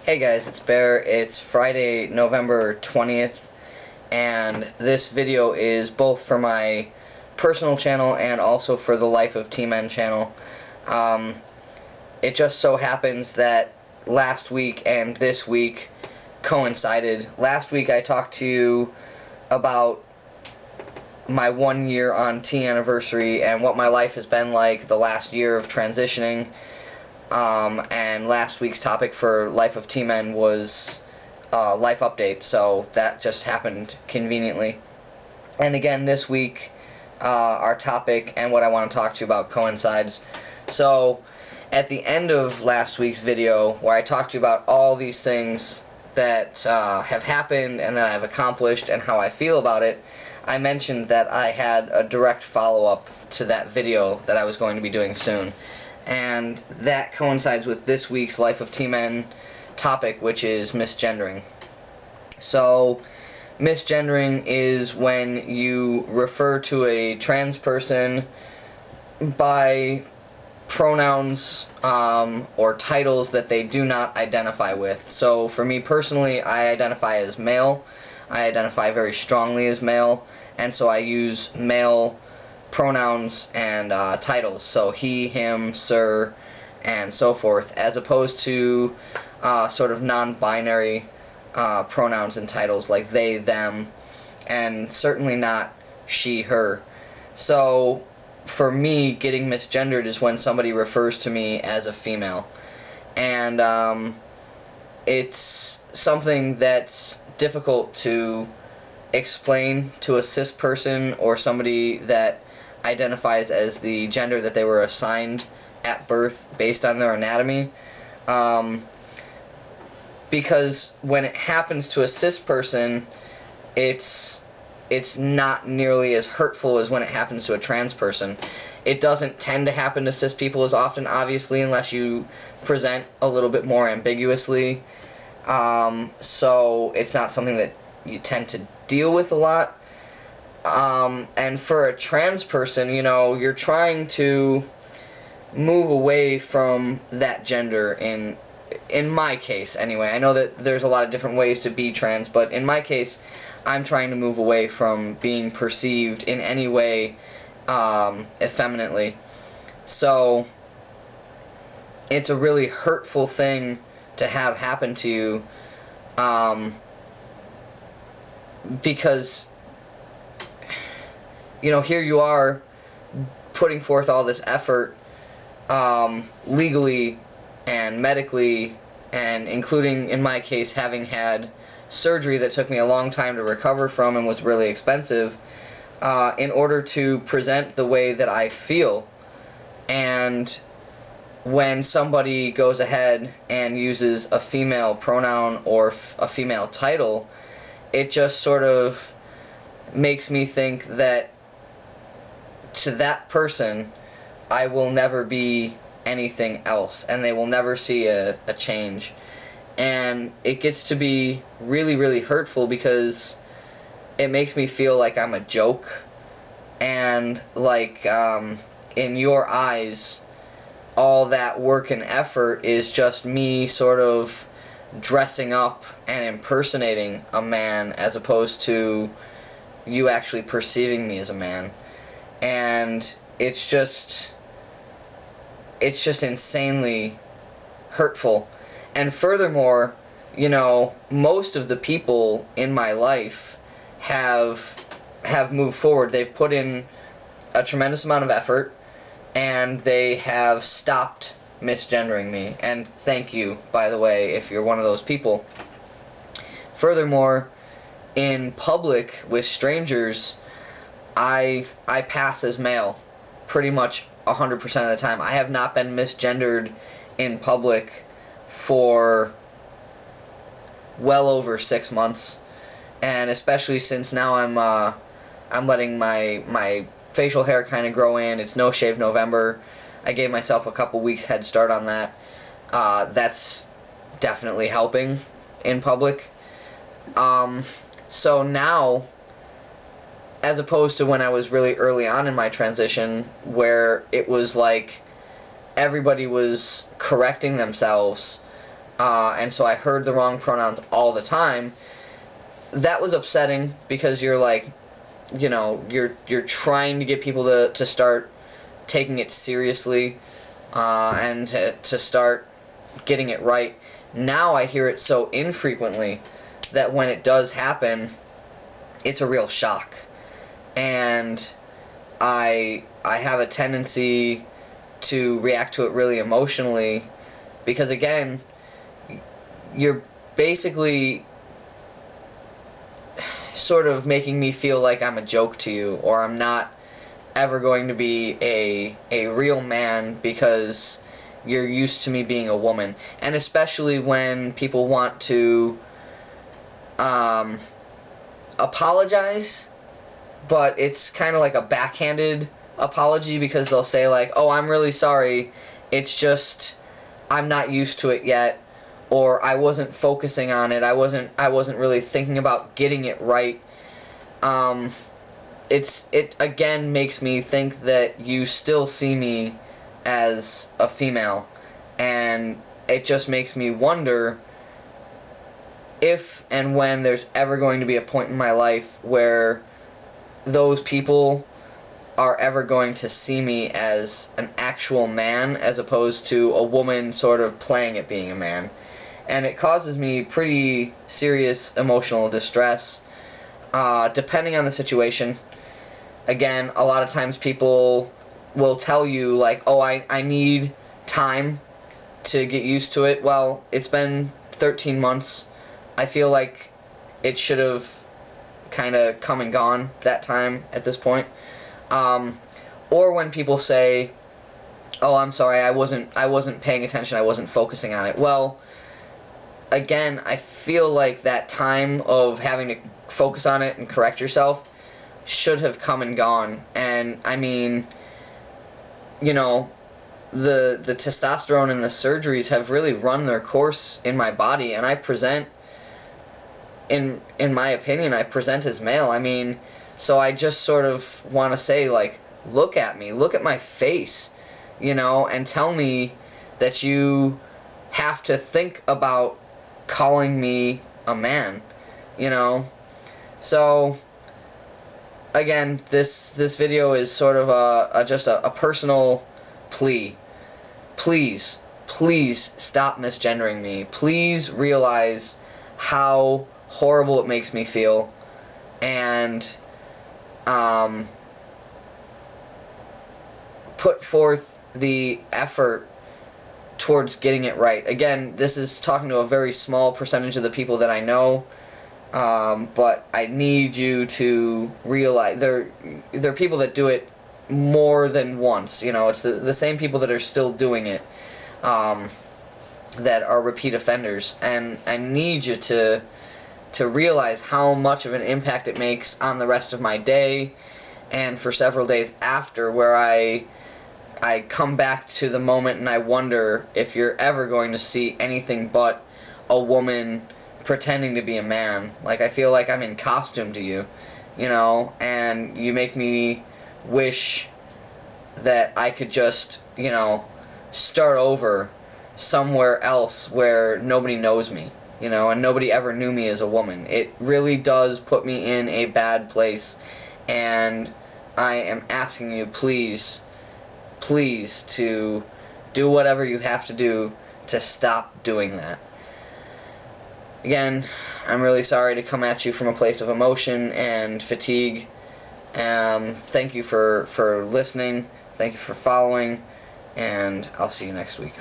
Hey guys, it's Bear. It's Friday, November 20th, and this video is both for my personal channel and also for the Life of T-Men channel. It just so happens that last week and this week coincided. Last week I talked to you about my 1 year on T anniversary and what my life has been like the last year of transitioning. And last week's topic for Life of T-Men was life update, so that just happened conveniently. And again, this week, our topic and what I want to talk to you about coincides. So, at the end of last week's video, where I talked to you about all these things that have happened and that I've accomplished and how I feel about it, I mentioned that I had a direct follow-up to that video that I was going to be doing soon. And that coincides with this week's Life of T-Men topic, which is misgendering. So, misgendering is when you refer to a trans person by pronouns or titles that they do not identify with. So, for me personally, I identify as male. I identify very strongly as male, and so I use male pronouns and titles, so he, him, sir, and so forth, as opposed to sort of non-binary pronouns and titles like they, them, and certainly not she, her. So for me, getting misgendered is when somebody refers to me as a female, and it's something that's difficult to explain to a cis person or somebody that identifies as the gender that they were assigned at birth based on their anatomy, because when it happens to a cis person, it's not nearly as hurtful as when it happens to a trans person. It doesn't tend to happen to cis people as often, obviously, unless you present a little bit more ambiguously, so it's not something that you tend to deal with a lot. And for a trans person, you know, you're trying to move away from that gender in my case, anyway. I know that there's a lot of different ways to be trans, but in my case, I'm trying to move away from being perceived in any way effeminately. So, it's a really hurtful thing to have happen to you, because, you know, here you are putting forth all this effort legally and medically, and including, in my case, having had surgery that took me a long time to recover from and was really expensive, in order to present the way that I feel. And when somebody goes ahead and uses a female pronoun or a female title, it just sort of makes me think that to that person, I will never be anything else, and they will never see a change. And it gets to be really, really hurtful because it makes me feel like I'm a joke, and like in your eyes, all that work and effort is just me sort of dressing up and impersonating a man as opposed to you actually perceiving me as a man. And it's just insanely hurtful. And furthermore, you know, most of the people in my life have moved forward. They've put in a tremendous amount of effort, and they have stopped misgendering me. And thank you, by the way, if you're one of those people. Furthermore, in public with strangers, I pass as male pretty much 100% of the time. I have not been misgendered in public for well over 6 months, and especially since now I'm letting my facial hair kind of grow in. It's No Shave November. I gave myself a couple weeks head start on that. That's definitely helping in public. So now, as opposed to when I was really early on in my transition, where it was like everybody was correcting themselves and so I heard the wrong pronouns all the time. That was upsetting because you're like, you're trying to get people to start taking it seriously, and to start getting it right. Now I hear it so infrequently that when it does happen, it's a real shock. And I have a tendency to react to it really emotionally because, again, you're basically sort of making me feel like I'm a joke to you, or I'm not ever going to be a real man because you're used to me being a woman. And especially when people want to apologize, but it's kind of like a backhanded apology because they'll say like, oh, I'm really sorry, it's just I'm not used to it yet, or I wasn't focusing on it, I wasn't really thinking about getting it right. It again makes me think that you still see me as a female, and it just makes me wonder if and when there's ever going to be a point in my life where those people are ever going to see me as an actual man as opposed to a woman sort of playing at being a man. And it causes me pretty serious emotional distress, depending on the situation. Again, a lot of times people will tell you like, oh, I need time to get used to it. Well, it's been 13 months. I feel like it should have kind of come and gone that time at this point. Or when people say, oh, I'm sorry, I wasn't paying attention, I wasn't focusing on it. Well, again, I feel like that time of having to focus on it and correct yourself should have come and gone. And I mean, the testosterone and the surgeries have really run their course in my body, and I present, in my opinion, I present as male. I mean, so I just sort of want to say, like, look at me, look at my face, and tell me that you have to think about calling me a man, So, again, this video is sort of just a personal plea. Please stop misgendering me. Please realize how horrible it makes me feel, and put forth the effort towards getting it right. Again, this is talking to a very small percentage of the people that I know, but I need you to realize there are people that do it more than once. It's the same people that are still doing it, that are repeat offenders, and I need you to realize how much of an impact it makes on the rest of my day, and for several days after, where I come back to the moment and I wonder if you're ever going to see anything but a woman pretending to be a man. Like, I feel like I'm in costume to you, and you make me wish that I could just, start over somewhere else where nobody knows me, and nobody ever knew me as a woman. It really does put me in a bad place, and I am asking you, please, to do whatever you have to do to stop doing that. Again, I'm really sorry to come at you from a place of emotion and fatigue. Thank you for listening. Thank you for following, and I'll see you next week.